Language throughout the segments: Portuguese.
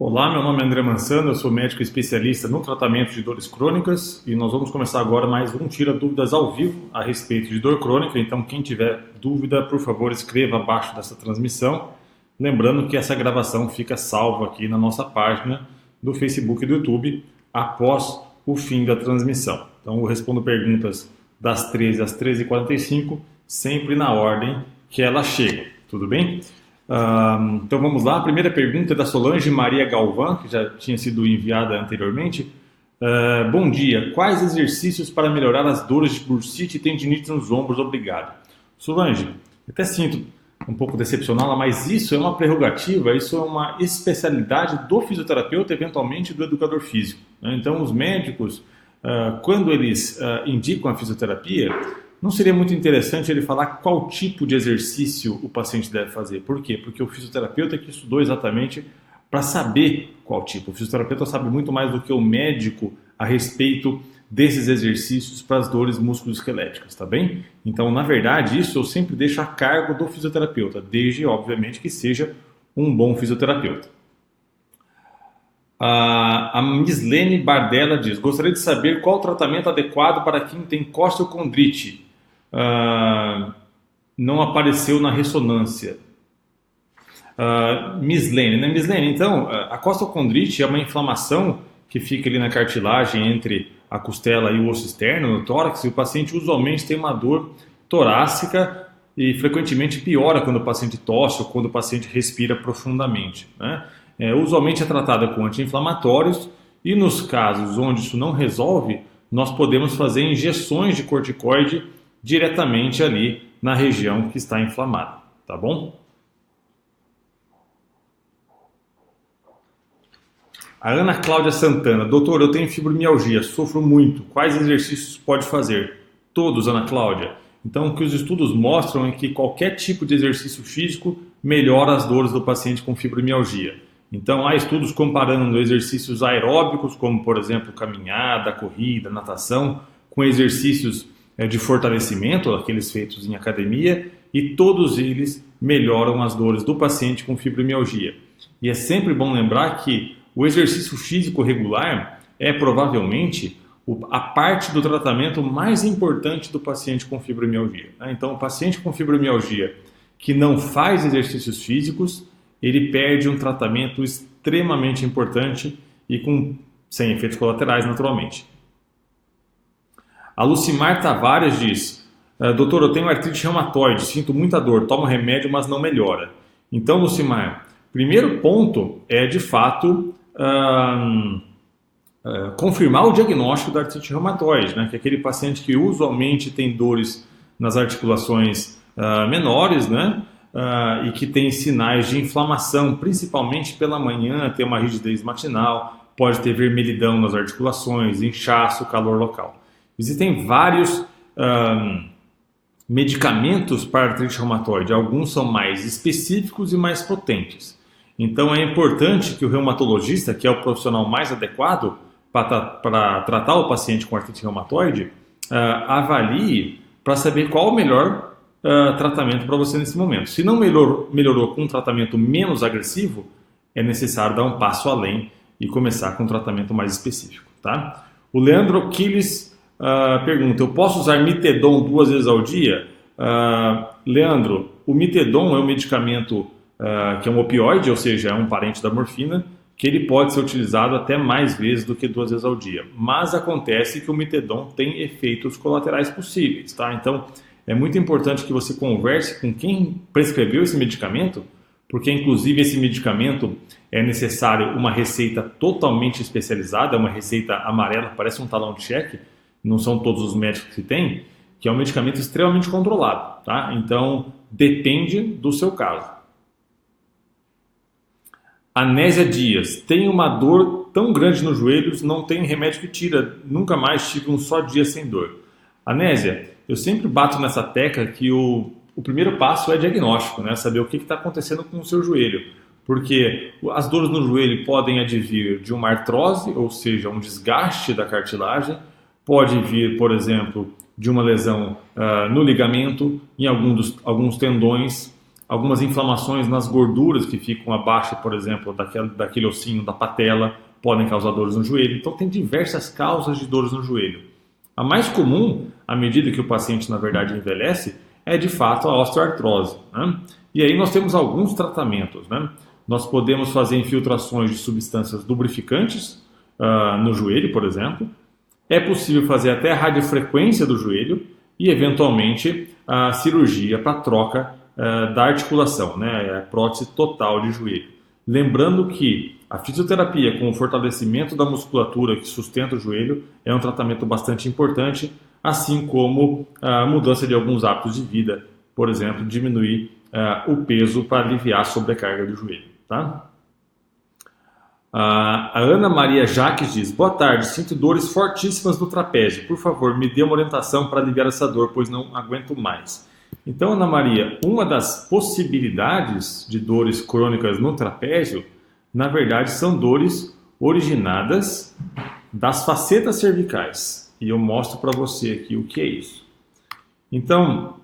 Olá, meu nome é André Mansano, eu sou médico especialista no tratamento de dores crônicas e nós vamos começar agora mais um Tira Dúvidas ao vivo a respeito de dor crônica. Então, quem tiver dúvida, por favor, escreva abaixo dessa transmissão. Lembrando que essa gravação fica salva aqui na nossa página do Facebook e do YouTube após o fim da transmissão. Então, eu respondo perguntas das 13 às 13h45, sempre na ordem que elas chegam. Tudo bem? Então vamos lá, a primeira pergunta é da Solange Maria Galvão, que já tinha sido enviada anteriormente. Bom dia, quais exercícios para melhorar as dores de bursite e tendinite nos ombros? Obrigado. Solange, até sinto um pouco decepcioná-la, mas isso é uma prerrogativa, isso é uma especialidade do fisioterapeuta, eventualmente do educador físico. Então os médicos, quando eles indicam a fisioterapia, não seria muito interessante ele falar qual tipo de exercício o paciente deve fazer. Por quê? Porque o fisioterapeuta é que estudou exatamente para saber qual tipo. O fisioterapeuta sabe muito mais do que o médico a respeito desses exercícios para as dores musculoesqueléticas, tá bem? Então, na verdade, isso eu sempre deixo a cargo do fisioterapeuta, desde, obviamente, que seja um bom fisioterapeuta. A Mislene Bardella diz: gostaria de saber qual o tratamento adequado para quem tem costeocondrite. Não apareceu na ressonância. Mislene, né? Mislene, então, a costeocondrite é uma inflamação que fica ali na cartilagem entre a costela e o osso externo, no tórax, e o paciente usualmente tem uma dor torácica e frequentemente piora quando o paciente tosse ou quando o paciente respira profundamente, né? Usualmente é tratada com anti-inflamatórios e nos casos onde isso não resolve, nós podemos fazer injeções de corticoide diretamente ali na região que está inflamada, tá bom? A Ana Cláudia Santana: doutor, eu tenho fibromialgia, sofro muito, quais exercícios pode fazer? Todos, Ana Cláudia. Então, o que os estudos mostram é que qualquer tipo de exercício físico melhora as dores do paciente com fibromialgia. Então, há estudos comparando exercícios aeróbicos, como, por exemplo, caminhada, corrida, natação, com exercícios de fortalecimento, aqueles feitos em academia, e todos eles melhoram as dores do paciente com fibromialgia. E é sempre bom lembrar que o exercício físico regular é provavelmente a parte do tratamento mais importante do paciente com fibromialgia. Então, o paciente com fibromialgia que não faz exercícios físicos, ele perde um tratamento extremamente importante e sem efeitos colaterais, naturalmente. A Lucimar Tavares diz: doutor, eu tenho artrite reumatoide, sinto muita dor, tomo remédio, mas não melhora. Então, Lucimar, primeiro ponto é, de fato, confirmar o diagnóstico da artrite reumatoide, né? Que é aquele paciente que usualmente tem dores nas articulações menores, né? E que tem sinais de inflamação, principalmente pela manhã, ter uma rigidez matinal, pode ter vermelhidão nas articulações, inchaço, calor local. Existem vários medicamentos para artrite reumatoide, alguns são mais específicos e mais potentes. Então é importante que o reumatologista, que é o profissional mais adequado para tratar o paciente com artrite reumatoide, avalie para saber qual o melhor tratamento para você nesse momento. Se não melhorou com um tratamento menos agressivo, é necessário dar um passo além e começar com um tratamento mais específico, tá? O Leandro Quiles pergunta: eu posso usar Mitedon 2 vezes ao dia? Leandro, o Mitedon é um medicamento que é um opioide, ou seja, é um parente da morfina, que ele pode ser utilizado até mais vezes do que 2 vezes ao dia. Mas acontece que o Mitedon tem efeitos colaterais possíveis, tá? Então, é muito importante que você converse com quem prescreveu esse medicamento, porque inclusive esse medicamento é necessário uma receita totalmente especializada, uma receita amarela, parece um talão de cheque, não são todos os médicos que têm, que é um medicamento extremamente controlado, tá? Então, depende do seu caso. Anésia Dias: tenho uma dor tão grande nos joelhos, não tenho remédio que tira, nunca mais tive um só dia sem dor. Anésia, eu sempre bato nessa tecla que o primeiro passo é diagnóstico, né? Saber o que está acontecendo com o seu joelho. Porque as dores no joelho podem advir de uma artrose, ou seja, um desgaste da cartilagem, pode vir, por exemplo, de uma lesão no ligamento, em alguns tendões, algumas inflamações nas gorduras que ficam abaixo, por exemplo, daquele ossinho da patela, podem causar dores no joelho. Então tem diversas causas de dores no joelho. A mais comum, à medida que o paciente, na verdade, envelhece, é de fato a osteoartrose, né? E aí nós temos alguns tratamentos, né? Nós podemos fazer infiltrações de substâncias lubrificantes no joelho, por exemplo. É possível fazer até a radiofrequência do joelho e, eventualmente, a cirurgia para troca da articulação, né? A prótese total de joelho. Lembrando que a fisioterapia com o fortalecimento da musculatura que sustenta o joelho é um tratamento bastante importante, assim como a mudança de alguns hábitos de vida, por exemplo, diminuir o peso para aliviar a sobrecarga do joelho. Tá? A Ana Maria Jaques diz: boa tarde, sinto dores fortíssimas no trapézio. Por favor, me dê uma orientação para aliviar essa dor, pois não aguento mais. Então, Ana Maria, uma das possibilidades de dores crônicas no trapézio, na verdade, são dores originadas das facetas cervicais. E eu mostro para você aqui o que é isso. Então,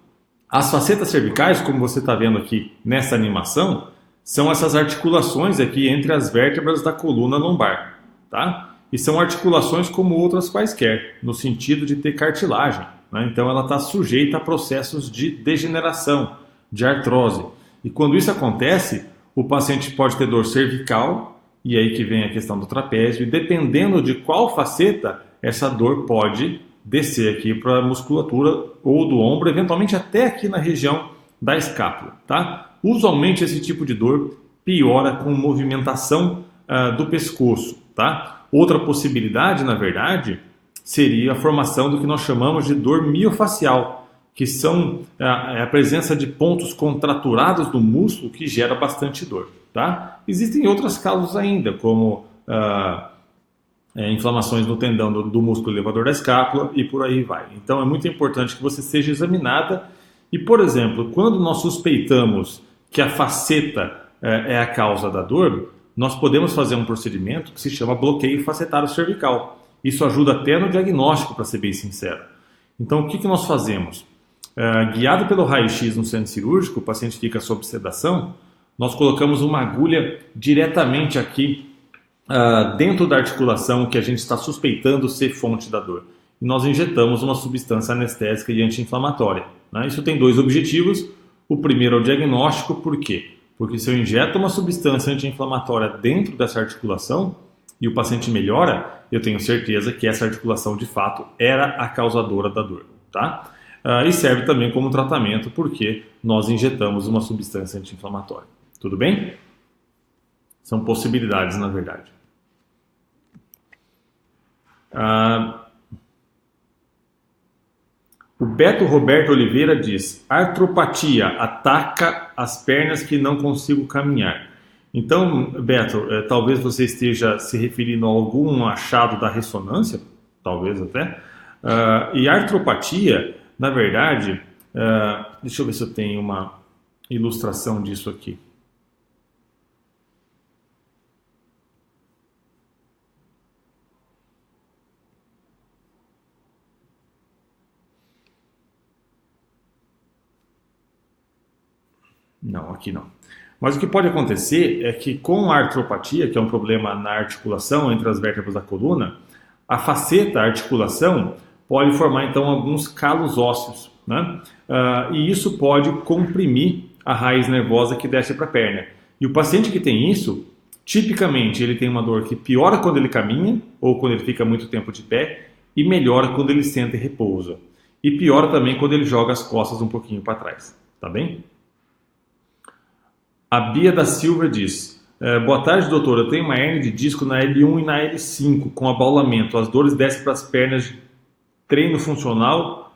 as facetas cervicais, como você está vendo aqui nessa animação, são essas articulações aqui entre as vértebras da coluna lombar, tá? E são articulações como outras quaisquer, no sentido de ter cartilagem, né? Então ela está sujeita a processos de degeneração, de artrose. E quando isso acontece, o paciente pode ter dor cervical, e aí que vem a questão do trapézio, e dependendo de qual faceta, essa dor pode descer aqui para a musculatura ou do ombro, eventualmente até aqui na região da escápula, tá? Usualmente esse tipo de dor piora com movimentação do pescoço, tá? Outra possibilidade, na verdade, seria a formação do que nós chamamos de dor miofacial, que são a presença de pontos contraturados do músculo que gera bastante dor, tá? Existem outras causas ainda, como inflamações no tendão do músculo elevador da escápula e por aí vai. Então é muito importante que você seja examinada e, por exemplo, quando nós suspeitamos que a faceta é a causa da dor, nós podemos fazer um procedimento que se chama bloqueio facetário cervical. Isso ajuda até no diagnóstico, para ser bem sincero. Então, o que nós fazemos? Guiado pelo raio-x no centro cirúrgico, o paciente fica sob sedação, nós colocamos uma agulha diretamente aqui dentro da articulação que a gente está suspeitando ser fonte da dor. E nós injetamos uma substância anestésica e anti-inflamatória, né? Isso tem dois objetivos. O primeiro é o diagnóstico, por quê? Porque se eu injeto uma substância anti-inflamatória dentro dessa articulação e o paciente melhora, eu tenho certeza que essa articulação de fato era a causadora da dor, tá? E serve também como tratamento porque nós injetamos uma substância anti-inflamatória. Tudo bem? São possibilidades, na verdade. O Beto Roberto Oliveira diz: artropatia ataca as pernas que não consigo caminhar. Então, Beto, talvez você esteja se referindo a algum achado da ressonância, talvez até. E artropatia, na verdade, deixa eu ver se eu tenho uma ilustração disso aqui. Não, aqui não. Mas o que pode acontecer é que com a artropatia, que é um problema na articulação entre as vértebras da coluna, a faceta, a articulação, pode formar então alguns calos ósseos, né? E isso pode comprimir a raiz nervosa que desce para a perna. E o paciente que tem isso, tipicamente ele tem uma dor que piora quando ele caminha ou quando ele fica muito tempo de pé e melhora quando ele senta e repousa. E piora também quando ele joga as costas um pouquinho para trás, tá bem? A Bia da Silva diz: boa tarde, doutor. Eu tenho uma hérnia de disco na L1 e na L5 com abaulamento. As dores descem para as pernas. Treino funcional.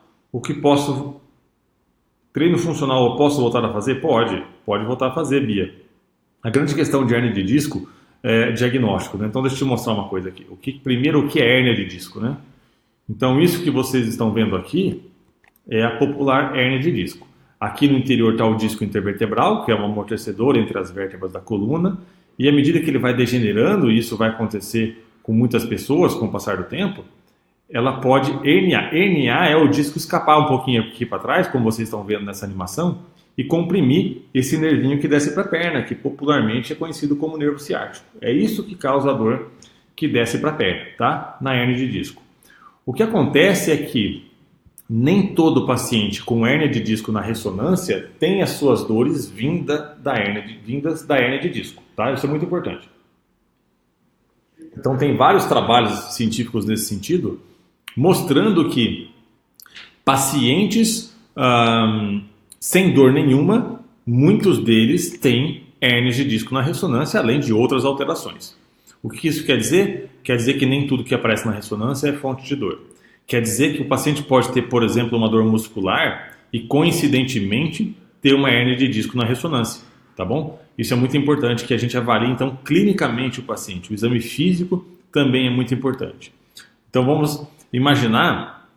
Treino funcional eu posso voltar a fazer? Pode voltar a fazer, Bia. A grande questão de hérnia de disco é diagnóstico, né? Então deixa eu te mostrar uma coisa aqui. Primeiro, o que é hérnia de disco, né? Então isso que vocês estão vendo aqui é a popular hérnia de disco. Aqui no interior está o disco intervertebral, que é um amortecedor entre as vértebras da coluna, e à medida que ele vai degenerando, e isso vai acontecer com muitas pessoas com o passar do tempo, ela pode herniar. Herniar é o disco escapar um pouquinho aqui para trás, como vocês estão vendo nessa animação, e comprimir esse nervinho que desce para a perna, que popularmente é conhecido como nervo ciático. É isso que causa a dor que desce para a perna, tá? Na hérnia de disco. O que acontece é que nem todo paciente com hérnia de disco na ressonância tem as suas dores vindas da hérnia de disco, tá? Isso é muito importante. Então tem vários trabalhos científicos nesse sentido, mostrando que pacientes sem dor nenhuma, muitos deles têm hérnias de disco na ressonância, além de outras alterações. O que isso quer dizer? Quer dizer que nem tudo que aparece na ressonância é fonte de dor. Quer dizer que o paciente pode ter, por exemplo, uma dor muscular e, coincidentemente, ter uma hérnia de disco na ressonância, tá bom? Isso é muito importante que a gente avalie, então, clinicamente o paciente. O exame físico também é muito importante. Então, vamos imaginar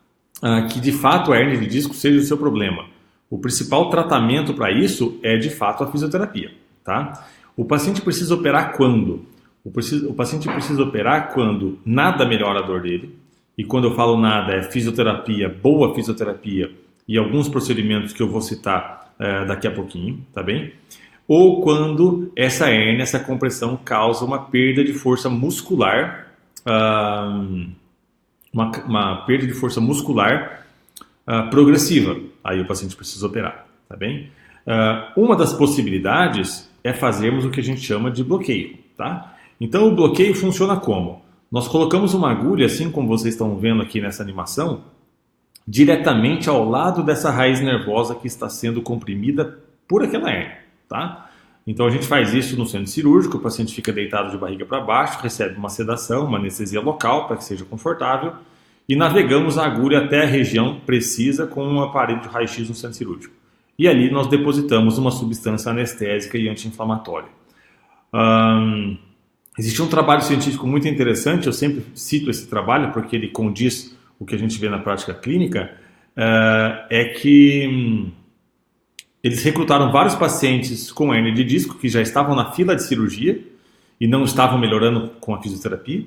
que, de fato, a hérnia de disco seja o seu problema. O principal tratamento para isso é, de fato, a fisioterapia, tá? O paciente precisa operar quando? O paciente precisa operar quando nada melhora a dor dele, e quando eu falo nada é fisioterapia, boa fisioterapia e alguns procedimentos que eu vou citar daqui a pouquinho, tá bem? Ou quando essa hérnia, essa compressão causa uma perda de força muscular, uma perda de força muscular progressiva. Aí o paciente precisa operar, tá bem? Uma das possibilidades é fazermos o que a gente chama de bloqueio, tá? Então o bloqueio funciona como? Nós colocamos uma agulha, assim como vocês estão vendo aqui nessa animação, diretamente ao lado dessa raiz nervosa que está sendo comprimida por aquela hérnia, tá? Então a gente faz isso no centro cirúrgico, o paciente fica deitado de barriga para baixo, recebe uma sedação, uma anestesia local para que seja confortável e navegamos a agulha até a região precisa com um aparelho de raio-x no centro cirúrgico. E ali nós depositamos uma substância anestésica e anti-inflamatória. Existe um trabalho científico muito interessante, eu sempre cito esse trabalho porque ele condiz o que a gente vê na prática clínica, é que eles recrutaram vários pacientes com hérnia de disco que já estavam na fila de cirurgia e não estavam melhorando com a fisioterapia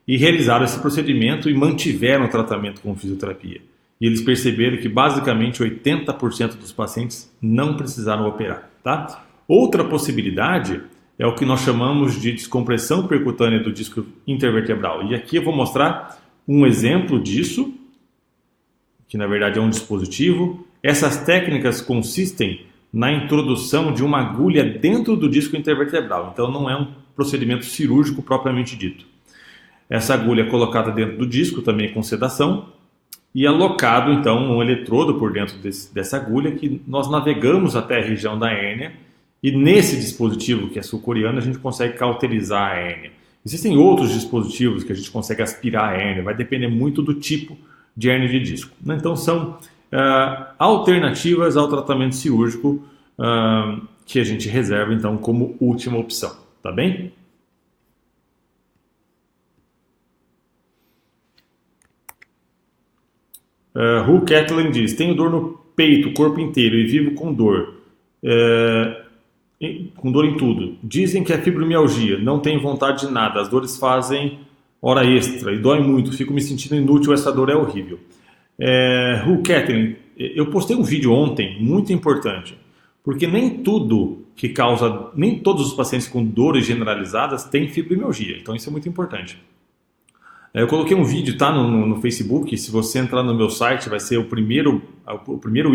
e realizaram esse procedimento e mantiveram o tratamento com fisioterapia. E eles perceberam que basicamente 80% dos pacientes não precisaram operar, tá? Outra possibilidade é o que nós chamamos de descompressão percutânea do disco intervertebral. E aqui eu vou mostrar um exemplo disso, que na verdade é um dispositivo. Essas técnicas consistem na introdução de uma agulha dentro do disco intervertebral. Então não é um procedimento cirúrgico propriamente dito. Essa agulha é colocada dentro do disco, também com sedação, e alocado então um eletrodo por dentro dessa agulha que nós navegamos até a região da hérnia. E nesse dispositivo, que é sul-coreano, a gente consegue cauterizar a hérnia. Existem outros dispositivos que a gente consegue aspirar a hérnia, vai depender muito do tipo de hérnia de disco. Então são alternativas ao tratamento cirúrgico que a gente reserva então como última opção, tá bem? Hu Kathleen diz, tenho dor no peito, corpo inteiro e vivo com dor. Com dor em tudo. Dizem que é fibromialgia, não tenho vontade de nada, as dores fazem hora extra e dói muito, fico me sentindo inútil, essa dor é horrível. Kathleen, eu postei um vídeo ontem muito importante, porque nem todos os pacientes com dores generalizadas têm fibromialgia, então isso é muito importante. Eu coloquei um vídeo, tá, no Facebook, se você entrar no meu site, vai ser o primeiro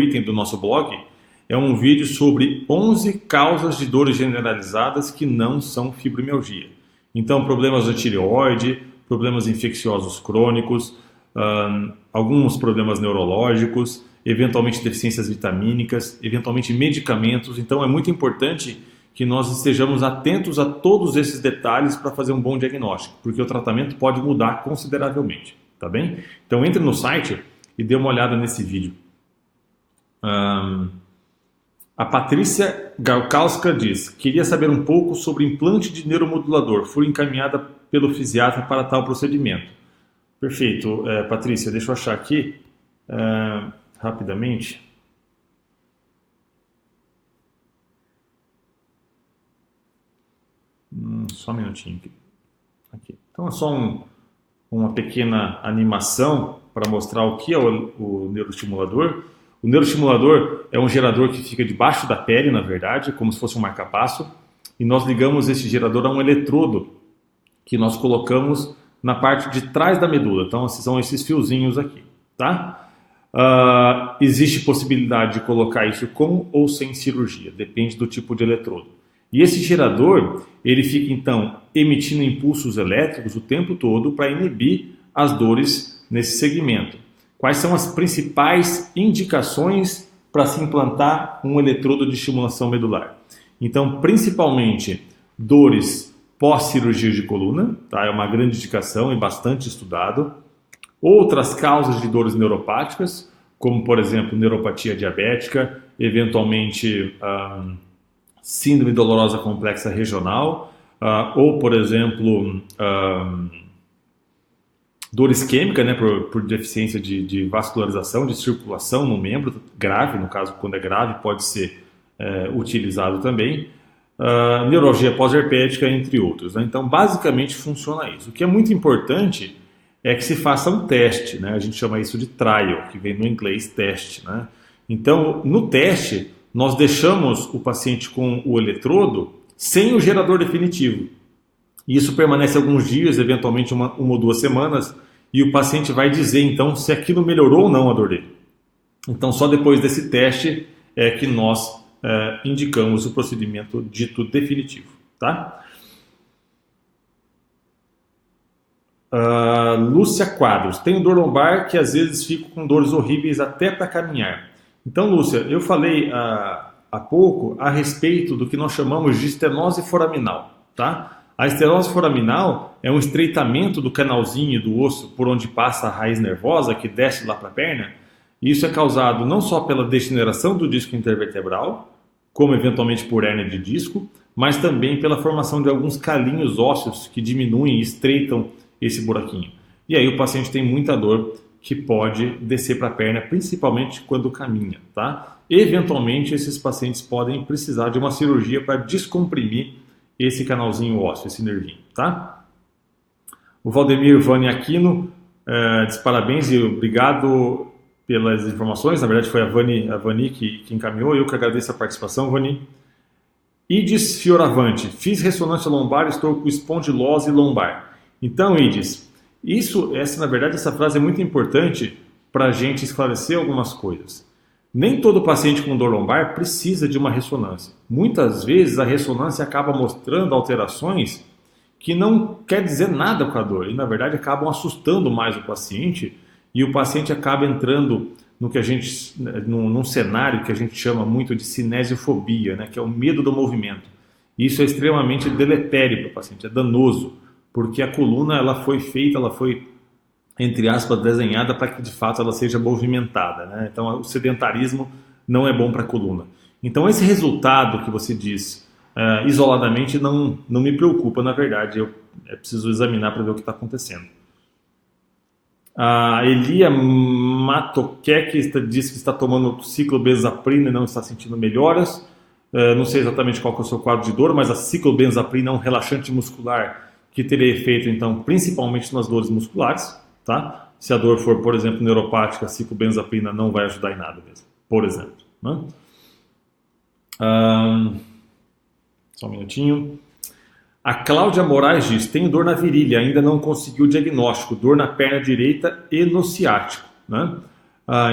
item do nosso blog. É um vídeo sobre 11 causas de dores generalizadas que não são fibromialgia. Então, problemas da tireoide, problemas infecciosos crônicos, alguns problemas neurológicos, eventualmente deficiências vitamínicas, eventualmente medicamentos. Então, é muito importante que nós estejamos atentos a todos esses detalhes para fazer um bom diagnóstico, porque o tratamento pode mudar consideravelmente, tá bem? Então, entre no site e dê uma olhada nesse vídeo. A Patrícia Galkowska diz, queria saber um pouco sobre implante de neuromodulador. Fui encaminhada pelo fisiatra para tal procedimento. Perfeito, Patrícia, deixa eu achar aqui rapidamente. Só um minutinho aqui. Então é só uma pequena animação para mostrar o que é o neuroestimulador. O neuroestimulador é um gerador que fica debaixo da pele, na verdade, como se fosse um marca-passo, e nós ligamos esse gerador a um eletrodo que nós colocamos na parte de trás da medula. Então, são esses fiozinhos aqui, tá? Existe possibilidade de colocar isso com ou sem cirurgia, depende do tipo de eletrodo. E esse gerador, ele fica então emitindo impulsos elétricos o tempo todo para inibir as dores nesse segmento. Quais são as principais indicações para se implantar um eletrodo de estimulação medular? Então, principalmente dores pós-cirurgia de coluna, tá? É uma grande indicação e bastante estudado. Outras causas de dores neuropáticas, como por exemplo neuropatia diabética, eventualmente síndrome dolorosa complexa regional, ou por exemplo dor isquêmica, né, por deficiência de vascularização, de circulação no membro, grave, no caso quando é grave pode ser utilizado também, neuralgia pós-herpética, entre outros, né? Então basicamente funciona isso. O que é muito importante é que se faça um teste, né? A gente chama isso de trial, que vem no inglês teste, né? Então no teste nós deixamos o paciente com o eletrodo sem o gerador definitivo. E isso permanece alguns dias, eventualmente uma ou 2 semanas, e o paciente vai dizer então se aquilo melhorou ou não a dor dele. Então só depois desse teste é que nós indicamos o procedimento dito definitivo, tá? Lúcia Quadros, tenho dor lombar que às vezes fico com dores horríveis até para caminhar. Então, Lúcia, eu falei há pouco a respeito do que nós chamamos de estenose foraminal, tá? A estenose foraminal é um estreitamento do canalzinho do osso por onde passa a raiz nervosa que desce lá para a perna. E isso é causado não só pela degeneração do disco intervertebral, como eventualmente por hérnia de disco, mas também pela formação de alguns calinhos ósseos que diminuem e estreitam esse buraquinho. E aí o paciente tem muita dor que pode descer para a perna, principalmente quando caminha, tá? Eventualmente esses pacientes podem precisar de uma cirurgia para descomprimir esse canalzinho ósseo, esse nervinho, tá? O Valdemir Vani Aquino diz parabéns e obrigado pelas informações. Na verdade foi a Vani que encaminhou, eu que agradeço a participação, Vani. Idis Fioravante, fiz ressonância lombar, estou com espondilose lombar. Então, Idis, na verdade, essa frase é muito importante para a gente esclarecer algumas coisas. Nem todo paciente com dor lombar precisa de uma ressonância. Muitas vezes a ressonância acaba mostrando alterações que não quer dizer nada com a dor e, na verdade, acabam assustando mais o paciente e o paciente acaba entrando no que num cenário que a gente chama muito de cinesiofobia, né, que é o medo do movimento. Isso é extremamente deletério para o paciente, é danoso, porque a coluna ela foi, entre aspas, desenhada para que de fato ela seja movimentada, né? Então o sedentarismo não é bom para a coluna. Então esse resultado que você diz isoladamente não me preocupa, na verdade, eu preciso examinar para ver o que está acontecendo. A Elia Matoquec diz que está tomando ciclobenzaprina e não está sentindo melhoras. Não sei exatamente qual que é o seu quadro de dor, mas a ciclobenzaprina é um relaxante muscular que teria efeito, então, principalmente nas dores musculares, tá? Se a dor for, por exemplo, neuropática, a ciclobenzaprina não vai ajudar em nada mesmo, por exemplo, né? Só um minutinho. A Cláudia Moraes diz, tenho dor na virilha, ainda não conseguiu o diagnóstico, dor na perna direita e no ciático, né?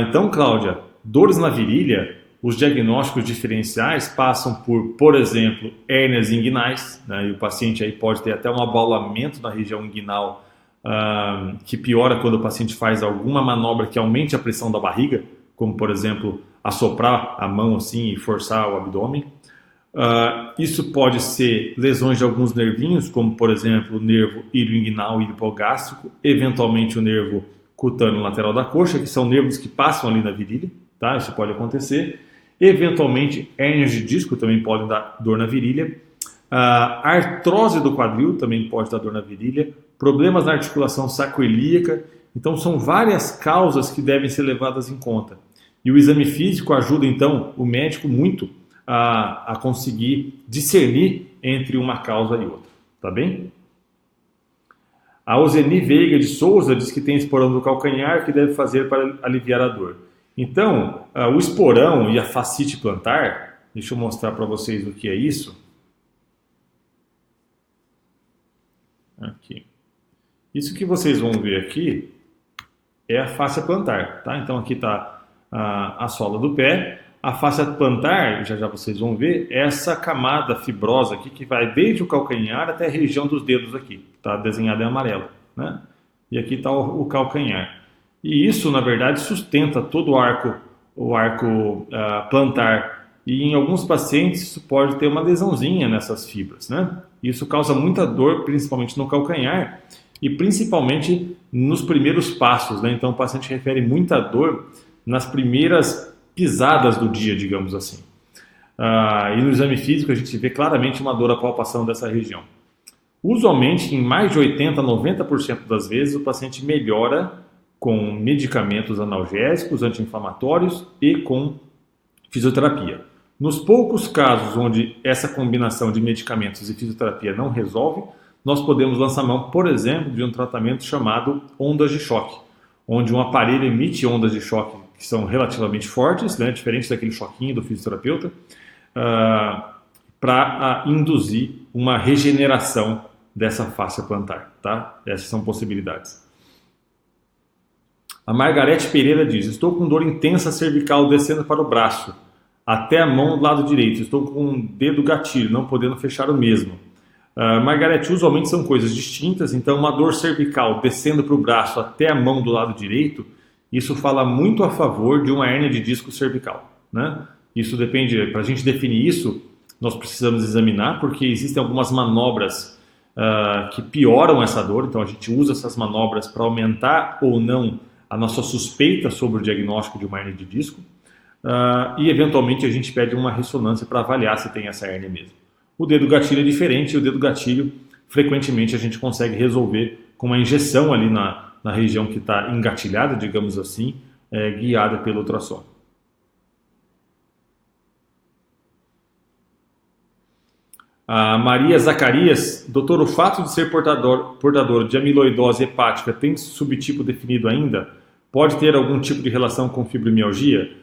Então, Cláudia, dores na virilha, os diagnósticos diferenciais passam por exemplo, hérnias inguinais, né? E o paciente aí pode ter até um abaulamento na região inguinal, que piora quando o paciente faz alguma manobra que aumente a pressão da barriga, como por exemplo, assoprar a mão assim e forçar o abdômen. Isso pode ser lesões de alguns nervinhos, como por exemplo o nervo ilioinguinal e hipogástrico, eventualmente o nervo cutâneo lateral da coxa, que são nervos que passam ali na virilha, tá? Isso pode acontecer. Eventualmente, hérnias de disco também podem dar dor na virilha. A artrose do quadril também pode dar dor na virilha. Problemas na articulação sacroiliaca. Então, são várias causas que devem ser levadas em conta. E o exame físico ajuda, então, o médico muito a conseguir discernir entre uma causa e outra. Tá bem? A Ozeni Veiga de Souza diz que tem esporão do calcanhar que deve fazer para aliviar a dor. Então, o esporão e a fascite plantar, deixa eu mostrar para vocês o que é isso. Aqui. Isso que vocês vão ver aqui é a fáscia plantar, tá? Então aqui está a sola do pé. A fáscia plantar, já já vocês vão ver, é essa camada fibrosa aqui que vai desde o calcanhar até a região dos dedos aqui, tá desenhada em amarelo, né? E aqui está o calcanhar. E isso, na verdade, sustenta todo o arco plantar. E em alguns pacientes isso pode ter uma lesãozinha nessas fibras, né? Isso causa muita dor, principalmente no calcanhar e principalmente nos primeiros passos, né? Então o paciente refere muita dor nas primeiras pisadas do dia, digamos assim. E no exame físico a gente vê claramente uma dor à palpação dessa região. Usualmente, em mais de 80% a 90% das vezes, o paciente melhora com medicamentos analgésicos, anti-inflamatórios e com fisioterapia. Nos poucos casos onde essa combinação de medicamentos e fisioterapia não resolve, nós podemos lançar mão, por exemplo, de um tratamento chamado ondas de choque, onde um aparelho emite ondas de choque que são relativamente fortes, né, diferente daquele choquinho do fisioterapeuta, para induzir uma regeneração dessa fáscia plantar. Tá? Essas são possibilidades. A Margarete Pereira diz: estou com dor intensa cervical descendo para o braço, até a mão do lado direito. Estou com um dedo gatilho, não podendo fechar o mesmo. Margarete, usualmente são coisas distintas, então uma dor cervical descendo para o braço até a mão do lado direito, isso fala muito a favor de uma hérnia de disco cervical, né? Isso depende, para a gente definir isso, nós precisamos examinar, porque existem algumas manobras que pioram essa dor, então a gente usa essas manobras para aumentar ou não a nossa suspeita sobre o diagnóstico de uma hérnia de disco, e eventualmente a gente pede uma ressonância para avaliar se tem essa hérnia mesmo. O dedo gatilho é diferente, e o dedo gatilho frequentemente a gente consegue resolver com uma injeção ali na região que está engatilhada, digamos assim, guiada pelo ultrassom. A Maria Zacarias: doutor, o fato de ser portador de amiloidose hepática tem subtipo definido ainda? Pode ter algum tipo de relação com fibromialgia?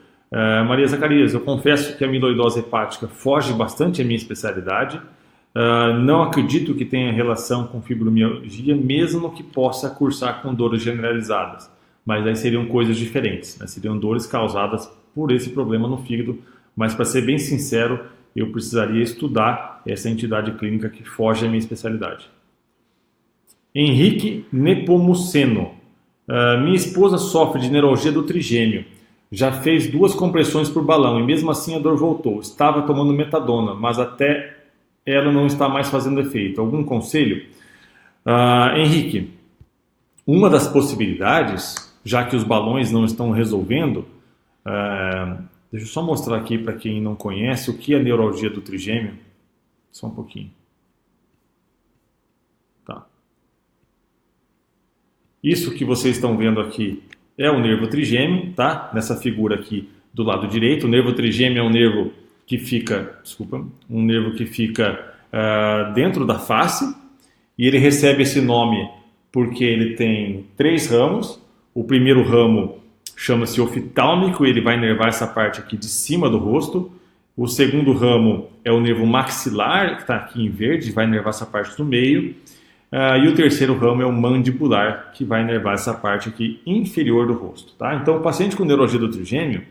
Maria Zacarias, eu confesso que a amiloidose hepática foge bastante à minha especialidade. Não acredito que tenha relação com fibromialgia, mesmo que possa cursar com dores generalizadas. Mas aí seriam coisas diferentes, né? Seriam dores causadas por esse problema no fígado. Mas, para ser bem sincero, eu precisaria estudar essa entidade clínica que foge à minha especialidade. Henrique Nepomuceno: minha esposa sofre de neuralgia do trigêmeo. Já fez 2 compressões por balão e mesmo assim a dor voltou. Estava tomando metadona, mas até ela não está mais fazendo efeito. Algum conselho? Henrique, uma das possibilidades, já que os balões não estão resolvendo, deixa eu só mostrar aqui para quem não conhece o que é a neuralgia do trigêmeo. Só um pouquinho. Tá. Isso que vocês estão vendo aqui é o nervo trigêmeo, tá? Nessa figura aqui do lado direito. O nervo trigêmeo é um nervo que fica, dentro da face, e ele recebe esse nome porque ele tem 3 ramos. O primeiro ramo chama-se oftalmico, ele vai inervar essa parte aqui de cima do rosto. O segundo ramo é o nervo maxilar, que está aqui em verde, vai inervar essa parte do meio. E o terceiro ramo é o mandibular, que vai inervar essa parte aqui inferior do rosto. Tá? Então, o paciente com neuralgia do trigêmeo,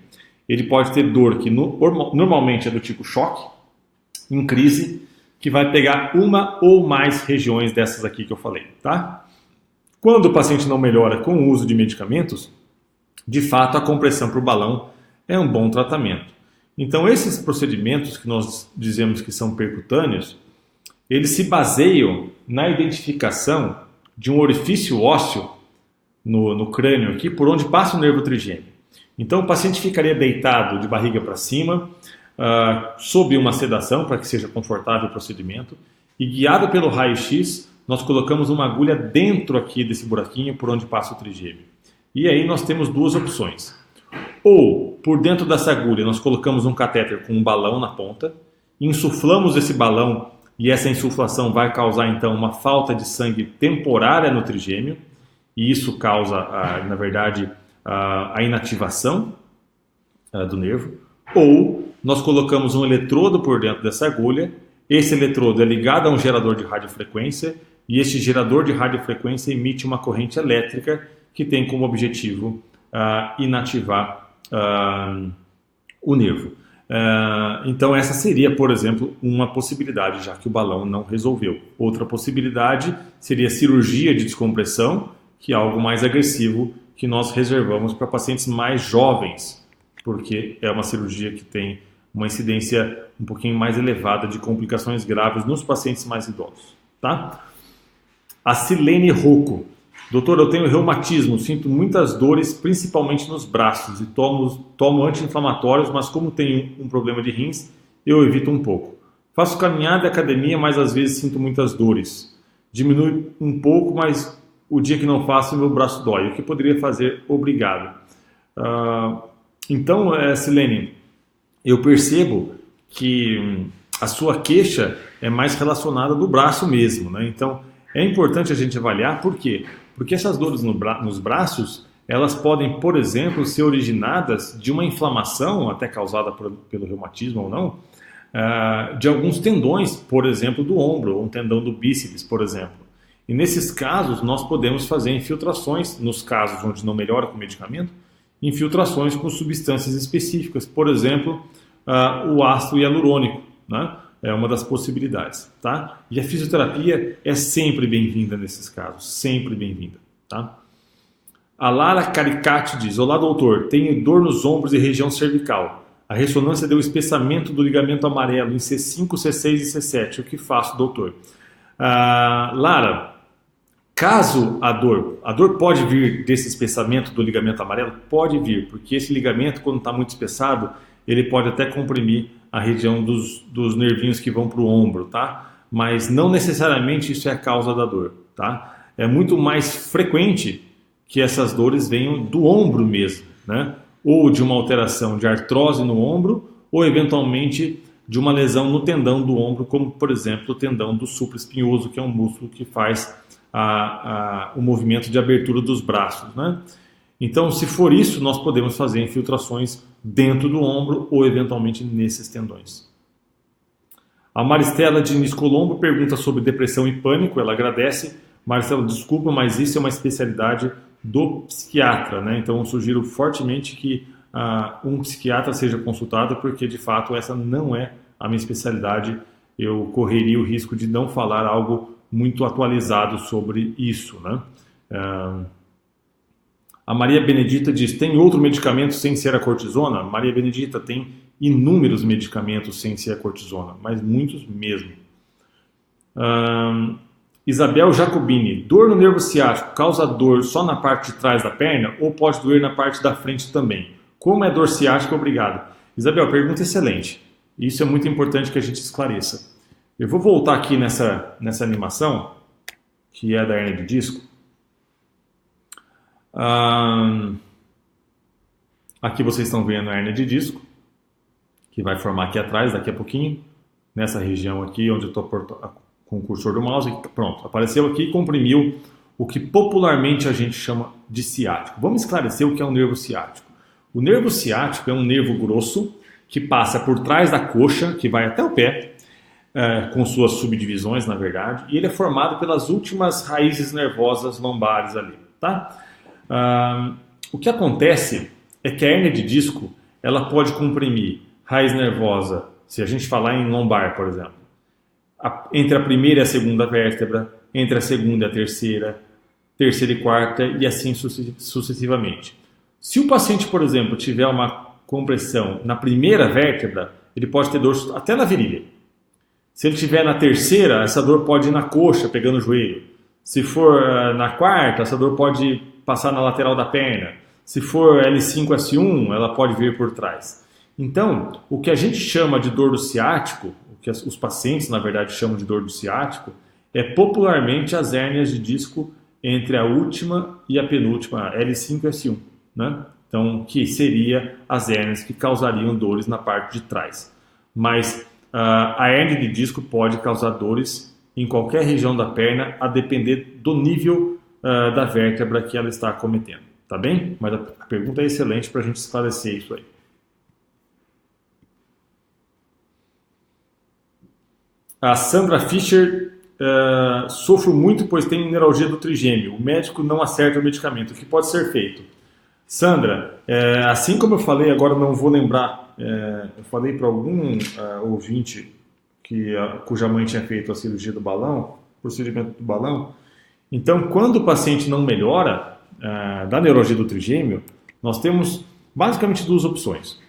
ele pode ter dor que normalmente é do tipo choque, em crise, que vai pegar uma ou mais regiões dessas aqui que eu falei. Tá? Quando o paciente não melhora com o uso de medicamentos, de fato a compressão por balão é um bom tratamento. Então, esses procedimentos que nós dizemos que são percutâneos, eles se baseiam na identificação de um orifício ósseo no crânio aqui, por onde passa o nervo trigêmeo. Então o paciente ficaria deitado de barriga para cima, sob uma sedação para que seja confortável o procedimento, e guiado pelo raio-x, nós colocamos uma agulha dentro aqui desse buraquinho por onde passa o trigêmeo. E aí nós temos 2 opções. Ou, por dentro dessa agulha, nós colocamos um catéter com um balão na ponta, insuflamos esse balão e essa insuflação vai causar, então, uma falta de sangue temporária no trigêmeo, e isso causa, na verdade, a inativação do nervo, ou nós colocamos um eletrodo por dentro dessa agulha, esse eletrodo é ligado a um gerador de radiofrequência e este gerador de radiofrequência emite uma corrente elétrica que tem como objetivo inativar o nervo. Então essa seria, por exemplo, uma possibilidade, já que o balão não resolveu. Outra possibilidade seria cirurgia de descompressão, que é algo mais agressivo, que nós reservamos para pacientes mais jovens, porque é uma cirurgia que tem uma incidência um pouquinho mais elevada de complicações graves nos pacientes mais idosos. Tá? A Silene Rocco. Doutor, eu tenho reumatismo, sinto muitas dores, principalmente nos braços, e tomo anti-inflamatórios, mas como tenho um problema de rins, eu evito um pouco. Faço caminhada e academia, mas às vezes sinto muitas dores. Diminui um pouco, mas o dia que não faço, meu braço dói. O que poderia fazer? Obrigado. Então, Silene, eu percebo que a sua queixa é mais relacionada do braço mesmo, né? Então, é importante a gente avaliar por quê? Porque essas dores nos braços, elas podem, por exemplo, ser originadas de uma inflamação, até causada pelo reumatismo ou não, de alguns tendões, por exemplo, do ombro, ou um tendão do bíceps, por exemplo. E nesses casos, nós podemos fazer infiltrações, nos casos onde não melhora com medicamento, infiltrações com substâncias específicas, por exemplo, o ácido hialurônico, né? É uma das possibilidades, tá? E a fisioterapia é sempre bem-vinda nesses casos, sempre bem-vinda, tá? A Lara Caricati diz: olá, doutor, tenho dor nos ombros e região cervical. A ressonância deu espessamento do ligamento amarelo em C5, C6 e C7. O que faço, doutor? Lara, caso a dor pode vir desse espessamento do ligamento amarelo? Pode vir, porque esse ligamento, quando está muito espessado, ele pode até comprimir a região dos nervinhos que vão para o ombro, tá? Mas não necessariamente isso é a causa da dor, tá? É muito mais frequente que essas dores venham do ombro mesmo, né? Ou de uma alteração de artrose no ombro, ou eventualmente de uma lesão no tendão do ombro, como por exemplo o tendão do supraespinhoso, que é um músculo que faz o movimento de abertura dos braços, né? Então, se for isso, nós podemos fazer infiltrações dentro do ombro ou eventualmente nesses tendões. A Maristela Diniz Colombo pergunta sobre depressão e pânico. Ela agradece. Maristela, desculpa, mas isso é uma especialidade do psiquiatra, né? Então, eu sugiro fortemente que um psiquiatra seja consultado, porque de fato essa não é a minha especialidade. Eu correria o risco de não falar algo muito atualizado sobre isso, né? A Maria Benedita diz: tem outro medicamento sem ser a cortisona? Maria Benedita, tem inúmeros medicamentos sem ser a cortisona, mas muitos mesmo. Isabel Jacobini: dor no nervo ciático causa dor só na parte de trás da perna ou pode doer na parte da frente também? Como é dor ciática? Obrigado. Isabel, pergunta excelente. Isso é muito importante que a gente esclareça. Eu vou voltar aqui nessa animação, que é da hernia de disco. Aqui vocês estão vendo a hernia de disco, que vai formar aqui atrás, daqui a pouquinho, nessa região aqui, onde eu estou com o cursor do mouse. Pronto, apareceu aqui e comprimiu o que popularmente a gente chama de ciático. Vamos esclarecer o que é o nervo ciático. O nervo ciático é um nervo grosso que passa por trás da coxa, que vai até o pé, com suas subdivisões, na verdade, e ele é formado pelas últimas raízes nervosas lombares ali, tá? O que acontece é que a hérnia de disco ela pode comprimir raiz nervosa, se a gente falar em lombar, por exemplo, entre a primeira e a segunda vértebra, entre a segunda e a terceira e quarta, e assim sucessivamente. Se o paciente, por exemplo, tiver uma compressão na primeira vértebra, ele pode ter dor até na virilha. Se ele tiver na terceira, essa dor pode ir na coxa, pegando o joelho. Se for na quarta, essa dor pode passar na lateral da perna. Se for L5, S1, ela pode vir por trás. Então, o que a gente chama de dor do ciático, o que os pacientes, na verdade, chamam de dor do ciático, é popularmente as hérnias de disco entre a última e a penúltima, L5 e S1, né? Então, que seria as hérnias que causariam dores na parte de trás. Mas a hérnia de disco pode causar dores em qualquer região da perna, a depender do nível da vértebra que ela está acometendo, tá bem? Mas a pergunta é excelente para a gente esclarecer isso aí. A Sandra Fischer, sofro muito pois tenho neuralgia do trigêmeo. O médico não acerta o medicamento. O que pode ser feito? Sandra, assim como eu falei, agora não vou lembrar, eu falei para algum ouvinte cuja mãe tinha feito a cirurgia do balão, procedimento do balão. Então, quando o paciente não melhora da neuralgia do trigêmeo, nós temos basicamente duas opções.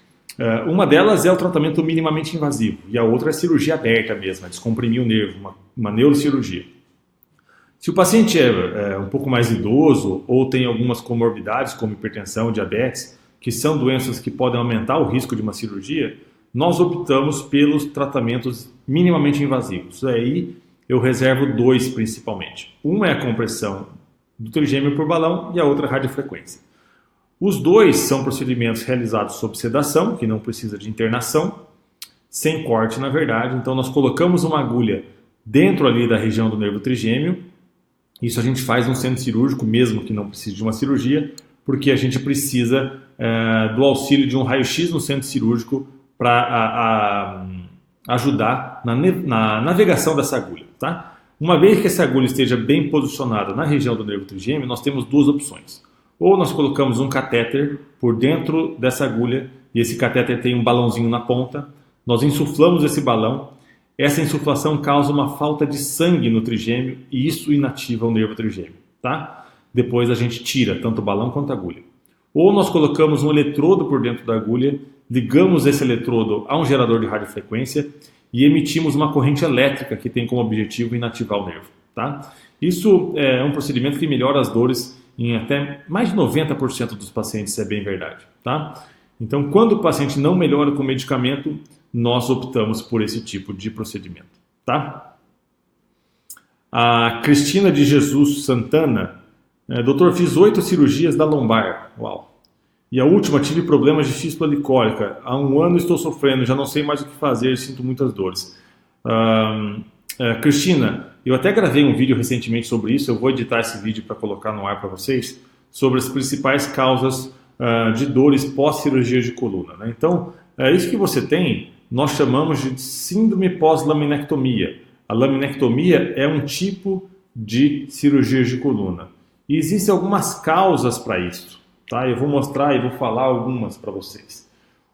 Uma delas é o tratamento minimamente invasivo e a outra é a cirurgia aberta mesmo, é descomprimir o nervo, uma neurocirurgia. Se o paciente é um pouco mais idoso ou tem algumas comorbidades como hipertensão, diabetes, que são doenças que podem aumentar o risco de uma cirurgia, nós optamos pelos tratamentos minimamente invasivos. Aí eu reservo dois principalmente. Um é a compressão do trigêmeo por balão e a outra é a radiofrequência. Os dois são procedimentos realizados sob sedação, que não precisa de internação, sem corte na verdade. Então nós colocamos uma agulha dentro ali da região do nervo trigêmeo. Isso a gente faz no centro cirúrgico, mesmo que não precise de uma cirurgia, porque a gente precisa do auxílio de um raio-x no centro cirúrgico para ajudar na navegação dessa agulha. Tá? Uma vez que essa agulha esteja bem posicionada na região do nervo trigêmeo, nós temos duas opções. Ou nós colocamos um catéter por dentro dessa agulha, e esse catéter tem um balãozinho na ponta, nós insuflamos esse balão, essa insuflação causa uma falta de sangue no trigêmeo e isso inativa o nervo trigêmeo. Tá? Depois a gente tira tanto o balão quanto a agulha. Ou nós colocamos um eletrodo por dentro da agulha, ligamos esse eletrodo a um gerador de radiofrequência e emitimos uma corrente elétrica que tem como objetivo inativar o nervo. Tá? Isso é um procedimento que melhora as dores em até mais de 90% dos pacientes, se é bem verdade. Tá? Então, quando o paciente não melhora com o medicamento, nós optamos por esse tipo de procedimento. Tá? A Cristina de Jesus Santana, doutor, fiz 8 cirurgias da lombar. Uau! E a última tive problemas de fístula licólica. Há 1 ano estou sofrendo, já não sei mais o que fazer, sinto muitas dores. Cristina, eu até gravei um vídeo recentemente sobre isso, eu vou editar esse vídeo para colocar no ar para vocês, sobre as principais causas de dores pós-cirurgia de coluna. Né? Então, isso que você tem, nós chamamos de síndrome pós-laminectomia. A laminectomia é um tipo de cirurgia de coluna. E existem algumas causas para isso. Tá? Eu vou mostrar e vou falar algumas para vocês.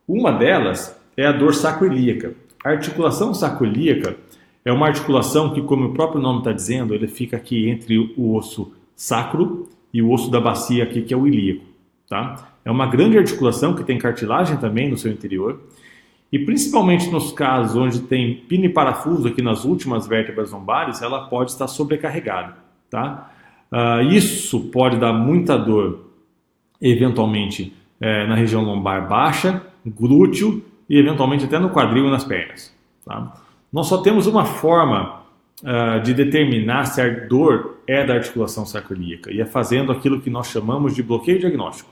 Uma delas é a dor sacroiliaca. A articulação sacroiliaca é uma articulação que, como o próprio nome está dizendo, ele fica aqui entre o osso sacro e o osso da bacia aqui, que é o ilíaco. Tá? É uma grande articulação que tem cartilagem também no seu interior. E principalmente nos casos onde tem pino e parafuso aqui nas últimas vértebras lombares, ela pode estar sobrecarregada. Tá? Isso pode dar muita dor, eventualmente, na região lombar baixa, glúteo e eventualmente até no quadril e nas pernas. Tá? Nós só temos uma forma de determinar se a dor é da articulação sacroiliaca e é fazendo aquilo que nós chamamos de bloqueio diagnóstico.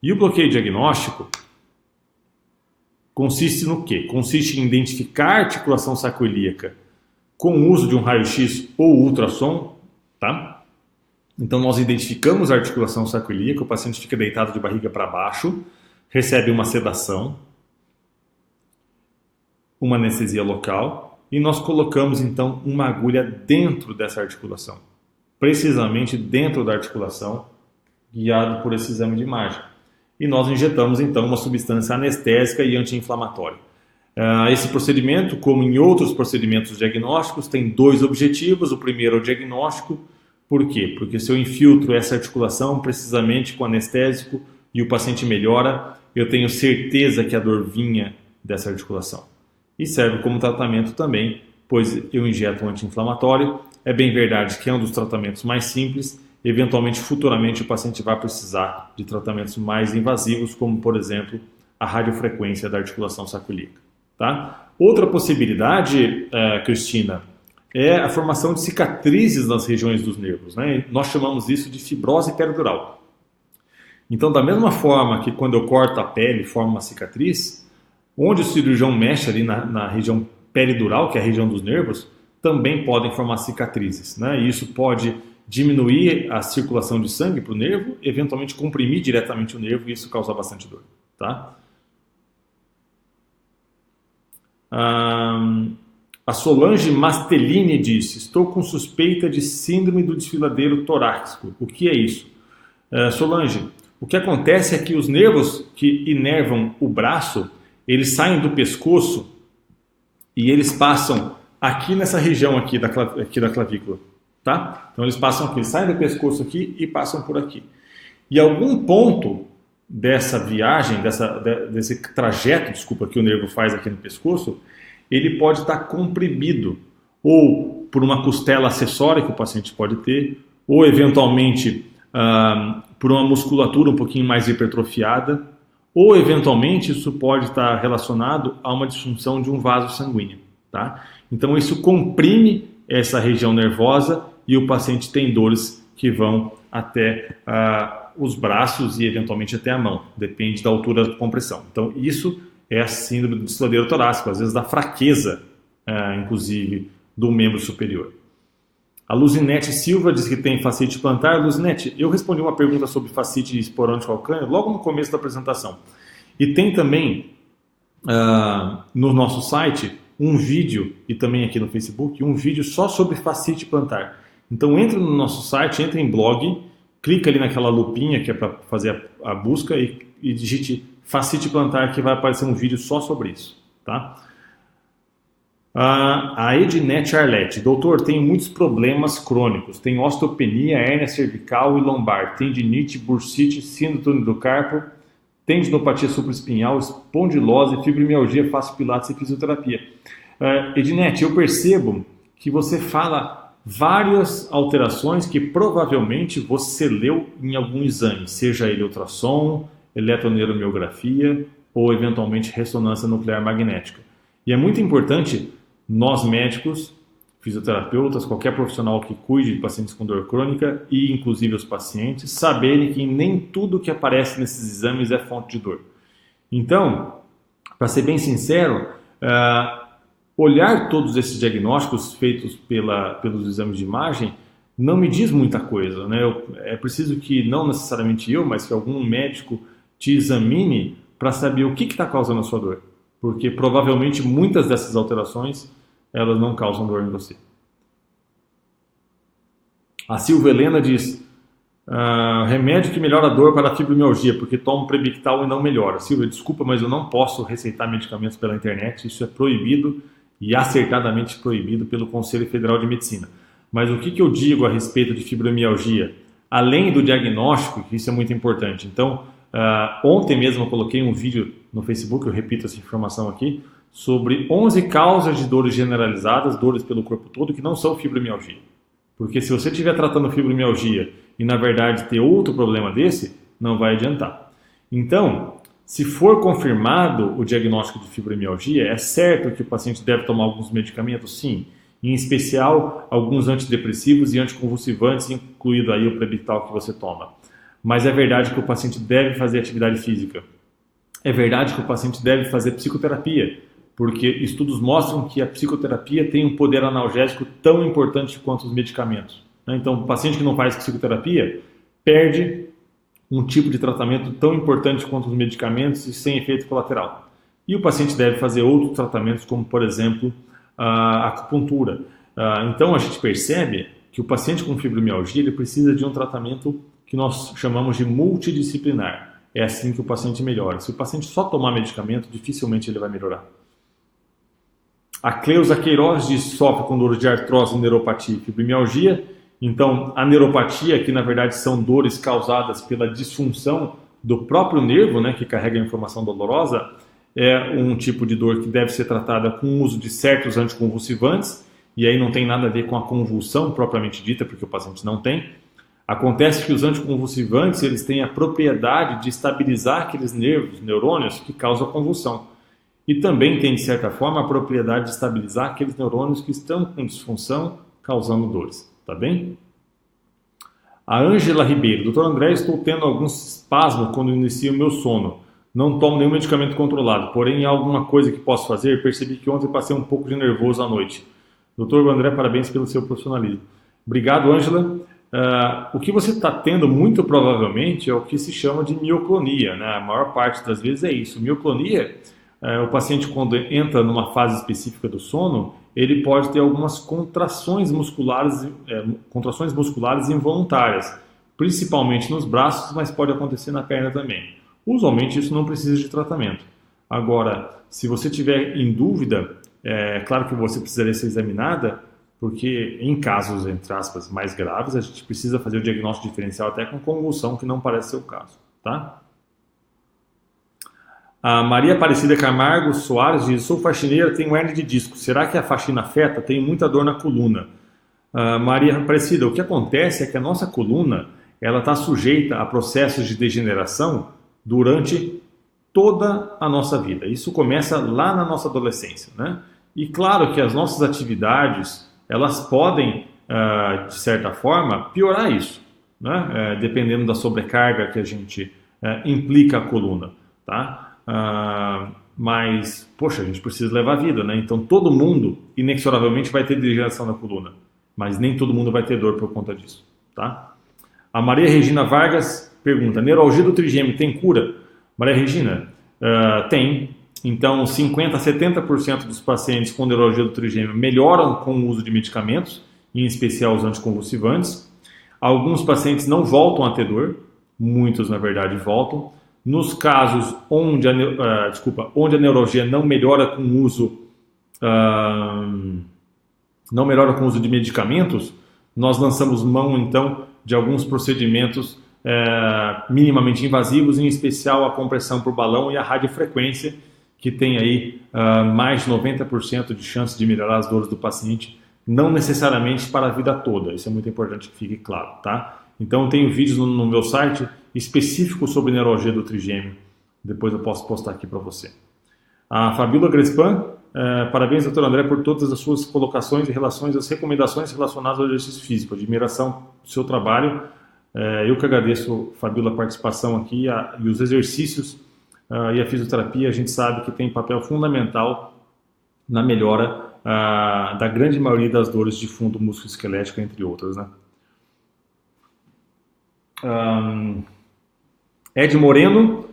E o bloqueio diagnóstico consiste no quê? Consiste em identificar a articulação sacroiliaca com o uso de um raio-x ou ultrassom. Tá? Então nós identificamos a articulação sacroiliaca, o paciente fica deitado de barriga para baixo, recebe uma sedação, uma anestesia local e nós colocamos então uma agulha dentro dessa articulação, precisamente dentro da articulação, guiado por esse exame de imagem. E nós injetamos então uma substância anestésica e anti-inflamatória. Esse procedimento, como em outros procedimentos diagnósticos, tem 2 objetivos. O primeiro é o diagnóstico. Por quê? Porque se eu infiltro essa articulação precisamente com anestésico e o paciente melhora, eu tenho certeza que a dor vinha dessa articulação. E serve como tratamento também, pois eu injeto um anti-inflamatório. É bem verdade que é um dos tratamentos mais simples. Eventualmente, futuramente, o paciente vai precisar de tratamentos mais invasivos, como, por exemplo, a radiofrequência da articulação sacroiliaca. Tá? Outra possibilidade, Cristina, é a formação de cicatrizes nas regiões dos nervos. Né? Nós chamamos isso de fibrose peridural. Então, da mesma forma que quando eu corto a pele forma uma cicatriz, onde o cirurgião mexe ali na região peridural, que é a região dos nervos, também podem formar cicatrizes. Né? E isso pode diminuir a circulação de sangue para o nervo, eventualmente comprimir diretamente o nervo e isso causar bastante dor. Tá? A Solange Mastellini disse: estou com suspeita de síndrome do desfiladeiro torácico. O que é isso? Solange, o que acontece é que os nervos que inervam o braço, eles saem do pescoço e eles passam aqui nessa região aqui da clavícula, tá? Então eles passam aqui, eles saem do pescoço aqui e passam por aqui. E algum ponto dessa viagem, desse trajeto, que o nervo faz aqui no pescoço, ele pode estar comprimido, ou por uma costela acessória que o paciente pode ter, ou eventualmente por uma musculatura um pouquinho mais hipertrofiada, ou eventualmente isso pode estar relacionado a uma disfunção de um vaso sanguíneo, tá? Então isso comprime essa região nervosa e o paciente tem dores que vão até os braços e eventualmente até a mão, depende da altura da compressão. Então isso é a síndrome do desfiladeiro torácico, às vezes da fraqueza, inclusive, do membro superior. A Luzinete Silva diz que tem fascite plantar. Luzinete, eu respondi uma pergunta sobre fascite esporão de calcâneo logo no começo da apresentação. E tem também no nosso site um vídeo, e também aqui no Facebook, um vídeo só sobre fascite plantar. Então entre no nosso site, entre em blog, clica ali naquela lupinha que é para fazer a busca e digite fascite plantar, que vai aparecer um vídeo só sobre isso, tá? A Ednete Arlete: doutor, tenho muitos problemas crônicos, tenho osteopenia, hérnia cervical e lombar, tendinite, bursite, síndrome do carpo, tendinopatia supraespinhal, espondilose, fibromialgia, faço pilates e fisioterapia. Ednete, eu percebo que você fala várias alterações que provavelmente você leu em algum exame, seja ele ultrassom, eletroneuromiografia ou eventualmente ressonância nuclear magnética. E é muito importante nós médicos, fisioterapeutas, qualquer profissional que cuide de pacientes com dor crônica e inclusive os pacientes, saberem que nem tudo que aparece nesses exames é fonte de dor. Então, para ser bem sincero, olhar todos esses diagnósticos feitos pelos exames de imagem não me diz muita coisa, né? É preciso que não necessariamente eu, mas que algum médico te examine para saber o que está causando a sua dor. Porque provavelmente muitas dessas alterações elas não causam dor em você. A Silvia Helena diz: remédio que melhora a dor para a fibromialgia, porque tomo Prebictal e não melhora. Silvia, desculpa, mas eu não posso receitar medicamentos pela internet, isso é proibido e acertadamente proibido pelo Conselho Federal de Medicina. Mas o que eu digo a respeito de fibromialgia? Além do diagnóstico, que isso é muito importante. Então, ontem mesmo eu coloquei um vídeo no Facebook, eu repito essa informação aqui, sobre 11 causas de dores generalizadas, dores pelo corpo todo, que não são fibromialgia. Porque se você estiver tratando fibromialgia e na verdade ter outro problema desse, não vai adiantar. Então, se for confirmado o diagnóstico de fibromialgia, é certo que o paciente deve tomar alguns medicamentos? Sim. Em especial, alguns antidepressivos e anticonvulsivantes, incluído aí o Prebictal que você toma. Mas é verdade que o paciente deve fazer atividade física. É verdade que o paciente deve fazer psicoterapia, porque estudos mostram que a psicoterapia tem um poder analgésico tão importante quanto os medicamentos. Então, o paciente que não faz psicoterapia perde um tipo de tratamento tão importante quanto os medicamentos e sem efeito colateral. E o paciente deve fazer outros tratamentos, como, por exemplo, a acupuntura. Então, a gente percebe que o paciente com fibromialgia ele precisa de um tratamento que nós chamamos de multidisciplinar. É assim que o paciente melhora. Se o paciente só tomar medicamento, dificilmente ele vai melhorar. A Cleusa Queiroz diz que sofre com dores de artrose, neuropatia e fibromialgia. Então, a neuropatia, que na verdade são dores causadas pela disfunção do próprio nervo, né, que carrega a informação dolorosa, é um tipo de dor que deve ser tratada com o uso de certos anticonvulsivantes, e aí não tem nada a ver com a convulsão propriamente dita, porque o paciente não tem. Acontece que os anticonvulsivantes eles têm a propriedade de estabilizar aqueles nervos, neurônios que causam a convulsão. E também tem, de certa forma, a propriedade de estabilizar aqueles neurônios que estão com disfunção, causando dores. Tá bem? A Ângela Ribeiro: doutor André, estou tendo alguns espasmos quando inicio o meu sono. Não tomo nenhum medicamento controlado, porém há alguma coisa que posso fazer? Percebi que ontem passei um pouco de nervoso à noite. Doutor André, parabéns pelo seu profissionalismo. Obrigado, Ângela. O que você está tendo muito provavelmente é o que se chama de mioclonia, né? A maior parte das vezes é isso. Mioclonia, o paciente, quando entra numa fase específica do sono, ele pode ter algumas contrações musculares involuntárias, principalmente nos braços, mas pode acontecer na perna também. Usualmente isso não precisa de tratamento. Agora, se você tiver em dúvida, é claro que você precisaria ser examinada, porque em casos, entre aspas, mais graves, a gente precisa fazer o diagnóstico diferencial até com convulsão, que não parece ser o caso, tá? A Maria Aparecida Camargo Soares diz: sou faxineira, tenho hernia de disco. Será que a faxina afeta? Tenho muita dor na coluna. Maria Aparecida, o que acontece é que a nossa coluna ela está sujeita a processos de degeneração durante toda a nossa vida. Isso começa lá na nossa adolescência, né? E claro que as nossas atividades elas podem, de certa forma, piorar isso, né? Dependendo da sobrecarga que a gente implica a coluna, tá? Mas, poxa, a gente precisa levar a vida, né? Então todo mundo, inexoravelmente, vai ter degeneração da coluna, mas nem todo mundo vai ter dor por conta disso, tá? A Maria Regina Vargas pergunta: neuralgia do trigêmeo tem cura? Maria Regina, tem. Então, 50% a 70% dos pacientes com neuralgia do trigêmeo melhoram com o uso de medicamentos, em especial os anticonvulsivantes. Alguns pacientes não voltam a ter dor, muitos, na verdade, voltam. Nos casos onde a neuralgia não melhora com o uso, de medicamentos, nós lançamos mão, então, de alguns procedimentos minimamente invasivos, em especial a compressão por balão e a radiofrequência, que tem aí mais de 90% de chance de melhorar as dores do paciente, não necessariamente para a vida toda. Isso é muito importante que fique claro, tá? Então, eu tenho vídeos no meu site específicos sobre neuralgia do trigêmeo. Depois eu posso postar aqui para você. A Fabíola Grespan, parabéns, doutor André, por todas as suas colocações e relações, as recomendações relacionadas ao exercício físico. Admiração do seu trabalho. Eu que agradeço, Fabíola, a participação aqui e os exercícios e a fisioterapia. A gente sabe que tem papel fundamental na melhora da grande maioria das dores de fundo musculoesquelética, entre outras, né? Ed Moreno,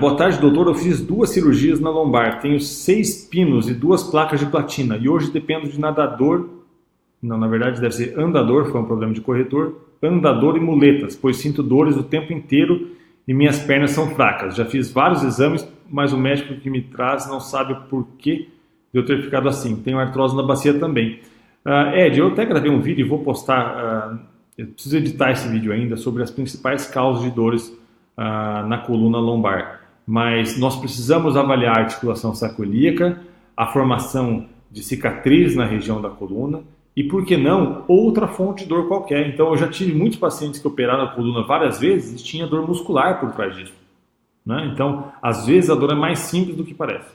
boa tarde, doutor. Eu fiz 2 cirurgias na lombar, tenho 6 pinos e 2 placas de platina e hoje dependo de nadador, não, na verdade deve ser andador, foi um problema de corretor, andador e muletas, pois sinto dores o tempo inteiro e minhas pernas são fracas. Já fiz vários exames, mas o médico que me traz não sabe o porquê de eu ter ficado assim. Tenho artrose na bacia também. Ed, eu até gravei um vídeo e vou postar, eu preciso editar esse vídeo ainda, sobre as principais causas de dores na coluna lombar. Mas nós precisamos avaliar a articulação sacroiliaca, a formação de cicatriz na região da coluna e, por que não, outra fonte de dor qualquer. Então, eu já tive muitos pacientes que operaram a coluna várias vezes e tinha dor muscular por trás disso, né? Então, às vezes a dor é mais simples do que parece.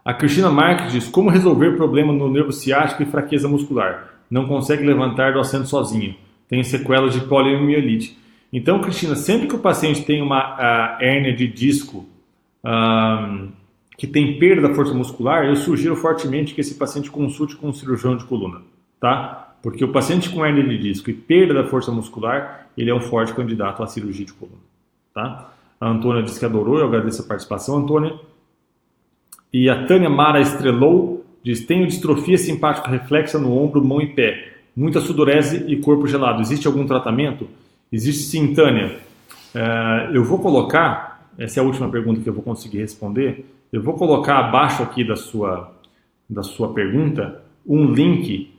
A Cristina Marques diz: como resolver problema no nervo ciático e fraqueza muscular? Não consegue levantar do assento sozinho. Tem sequelas de poliomielite. Então, Cristina, sempre que o paciente tem uma hérnia de disco que tem perda da força muscular, eu sugiro fortemente que esse paciente consulte com um cirurgião de coluna, tá? Porque o paciente com hérnia de disco e perda da força muscular, ele é um forte candidato à cirurgia de coluna, tá? A Antônia disse que adorou, eu agradeço a participação, Antônia. E a Tânia Mara Estrelou diz: tenho distrofia simpática reflexa no ombro, mão e pé, muita sudorese e corpo gelado. Existe algum tratamento? Existe sim, Tânia. Eu vou colocar, essa é a última pergunta que eu vou conseguir responder, eu vou colocar abaixo aqui da sua pergunta um link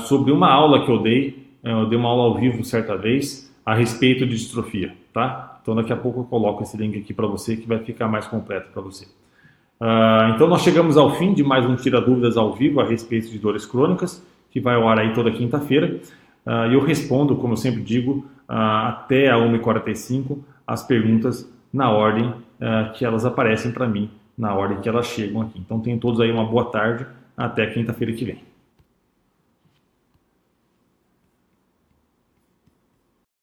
sobre uma aula que eu dei. Eu dei uma aula ao vivo certa vez a respeito de distrofia, tá? Então daqui a pouco eu coloco esse link aqui para você, que vai ficar mais completo para você. Então nós chegamos ao fim de mais um Tira Dúvidas ao vivo a respeito de dores crônicas, que vai ao ar aí toda quinta-feira. E eu respondo, como eu sempre digo, até a 1h45 as perguntas na ordem que elas aparecem para mim, na ordem que elas chegam aqui. Então tenham todos aí uma boa tarde, até quinta-feira que vem.